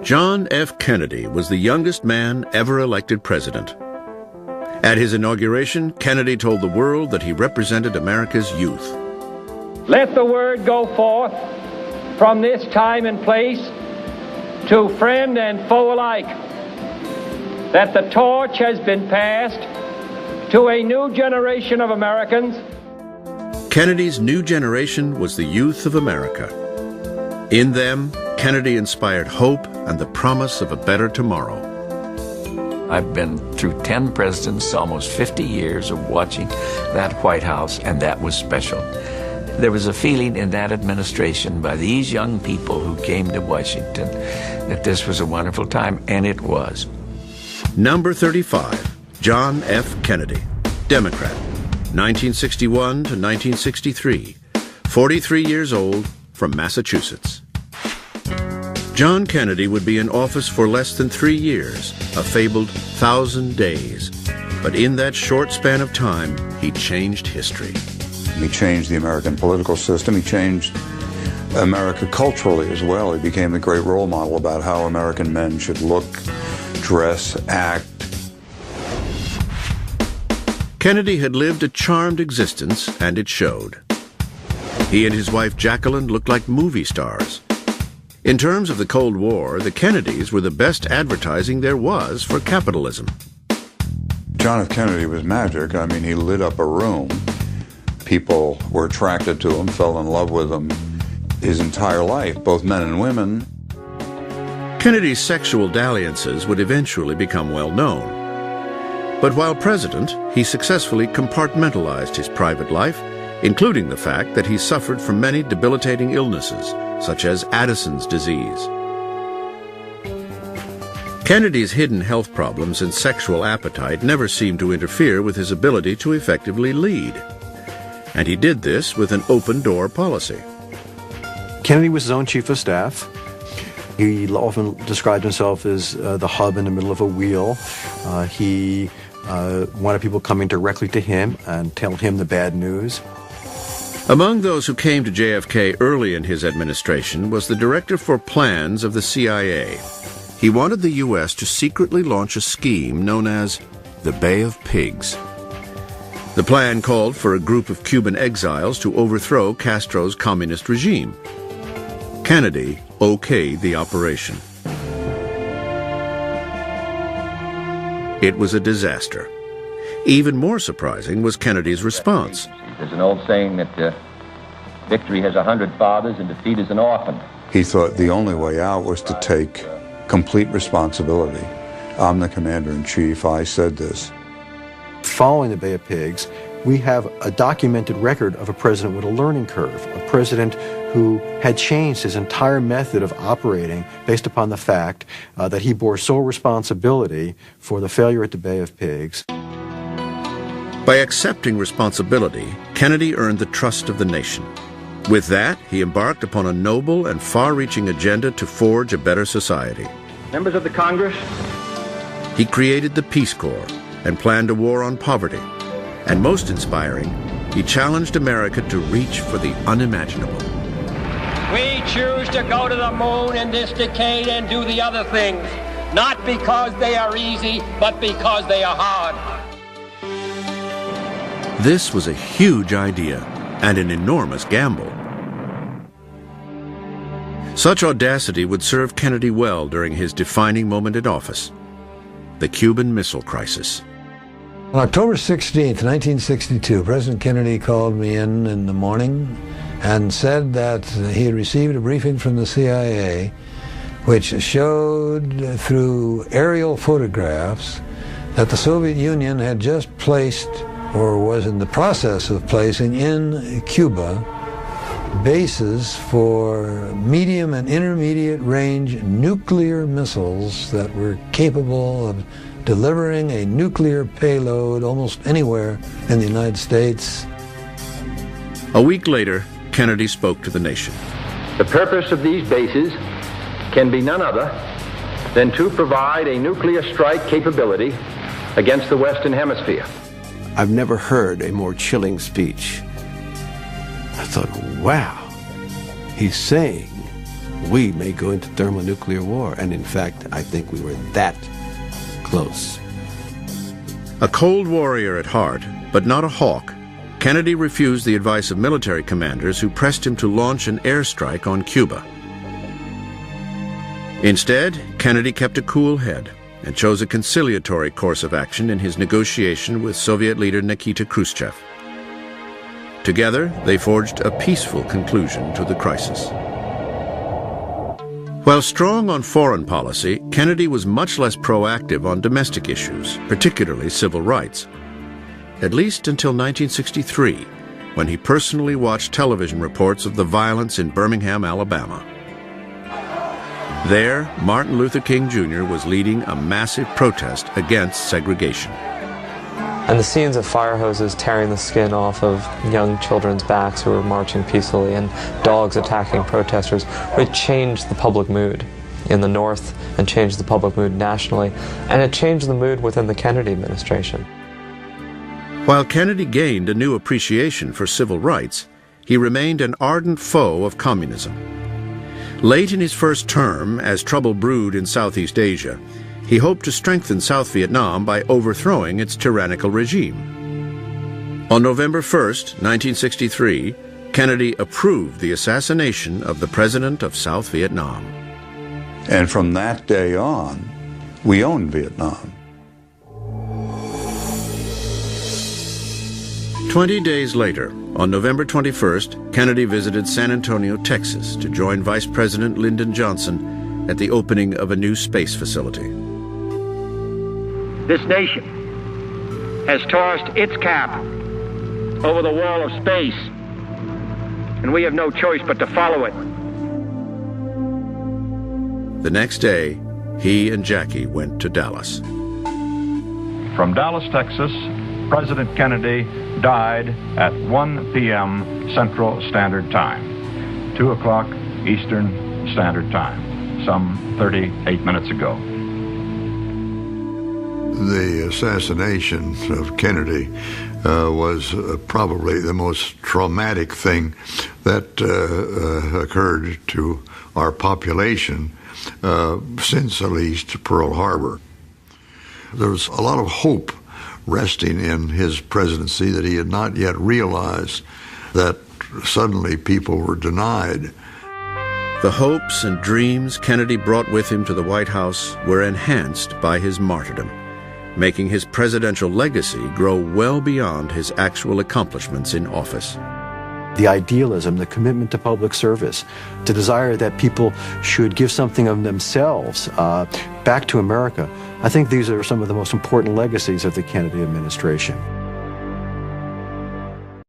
John F. Kennedy was the youngest man ever elected president. At his inauguration, Kennedy told the world that he represented America's youth. Let the word go forth from this time and place to friend and foe alike that the torch has been passed to a new generation of Americans. Kennedy's new generation was the youth of America. In them, Kennedy inspired hope and the promise of a better tomorrow. I've been through 10 presidents, almost 50 years of watching that White House, and that was special. There was a feeling in that administration by these young people who came to Washington that this was a wonderful time, and it was. Number 35, John F. Kennedy, Democrat, 1961 to 1963, 43 years old, from Massachusetts. John Kennedy would be in office for less than 3 years, a fabled 1,000 days. But in that short span of time, he changed history. He changed the American political system. He changed America culturally as well. He became the great role model about how American men should look, dress, act. Kennedy had lived a charmed existence, and it showed. He and his wife Jacqueline looked like movie stars. In terms of the Cold War, the Kennedys were the best advertising there was for capitalism. John F. Kennedy was magic. I mean, he lit up a room. People were attracted to him, fell in love with him his entire life, both men and women. Kennedy's sexual dalliances would eventually become well known. But while president, he successfully compartmentalized his private life, including the fact that he suffered from many debilitating illnesses, such as Addison's disease. Kennedy's hidden health problems and sexual appetite never seemed to interfere with his ability to effectively lead. And he did this with an open-door policy. Kennedy was his own chief of staff. He often described himself as the hub in the middle of a wheel. He wanted people coming directly to him and tell him the bad news. Among those who came to JFK early in his administration was the director for plans of the CIA. He wanted the U.S. to secretly launch a scheme known as the Bay of Pigs. The plan called for a group of Cuban exiles to overthrow Castro's communist regime. Kennedy okayed the operation. It was a disaster. Even more surprising was Kennedy's response. There's an old saying that victory has 100 fathers and defeat is an orphan. He thought the only way out was to take complete responsibility. I'm the commander-in-chief. I said this. Following the Bay of Pigs, we have a documented record of a president with a learning curve, a president who had changed his entire method of operating based upon the fact that he bore sole responsibility for the failure at the Bay of Pigs. By accepting responsibility, Kennedy earned the trust of the nation. With that, he embarked upon a noble and far-reaching agenda to forge a better society. Members of the Congress, He created the Peace Corps and planned a war on poverty. And most inspiring, he challenged America to reach for the unimaginable. we choose to go to the moon in this decade and do the other things, not because they are easy, but because they are hard. This was a huge idea and an enormous gamble. Such audacity would serve Kennedy well during his defining moment in office, the Cuban Missile Crisis. On October 16th, 1962, President Kennedy called me in the morning and said that he had received a briefing from the CIA which showed through aerial photographs that the Soviet Union had just placed, or was in the process of placing, in Cuba bases for medium and intermediate range nuclear missiles that were capable of delivering a nuclear payload almost anywhere in the United States. A week later, Kennedy spoke to the nation. The purpose of these bases can be none other than to provide a nuclear strike capability against the Western Hemisphere. I've never heard a more chilling speech. I thought, wow, he's saying we may go into thermonuclear war. And in fact, I think we were that close. A cold warrior at heart, but not a hawk, Kennedy refused the advice of military commanders who pressed him to launch an airstrike on Cuba. Instead, Kennedy kept a cool head and chose a conciliatory course of action in his negotiation with Soviet leader Nikita Khrushchev. Together, they forged a peaceful conclusion to the crisis. While strong on foreign policy, Kennedy was much less proactive on domestic issues, particularly civil rights. At least until 1963, when he personally watched television reports of the violence in Birmingham, Alabama. There, Martin Luther King Jr. was leading a massive protest against segregation. And the scenes of fire hoses tearing the skin off of young children's backs who were marching peacefully and dogs attacking protesters, it changed the public mood in the North and changed the public mood nationally, and it changed the mood within the Kennedy administration. While Kennedy gained a new appreciation for civil rights, he remained an ardent foe of communism. Late in his first term, as trouble brewed in Southeast Asia, he hoped to strengthen South Vietnam by overthrowing its tyrannical regime. On November 1st, 1963, Kennedy approved the assassination of the president of South Vietnam. And from that day on, we owned Vietnam. 20 days later, on November 21st, Kennedy visited San Antonio, Texas, to join Vice President Lyndon Johnson at the opening of a new space facility. This nation has tossed its cap over the wall of space, and we have no choice but to follow it. The next day, he and Jackie went to Dallas. From Dallas, Texas, President Kennedy died at 1 p.m. Central Standard Time, 2 o'clock Eastern Standard Time, some 38 minutes ago. The assassination of Kennedy was probably the most traumatic thing that occurred to our population since at least Pearl Harbor. There was a lot of hope resting in his presidency that he had not yet realized that suddenly people were denied. The hopes and dreams Kennedy brought with him to the White House were enhanced by his martyrdom, making his presidential legacy grow well beyond his actual accomplishments in office. The idealism, the commitment to public service, the desire that people should give something of themselves back to America, I think these are some of the most important legacies of the Kennedy administration.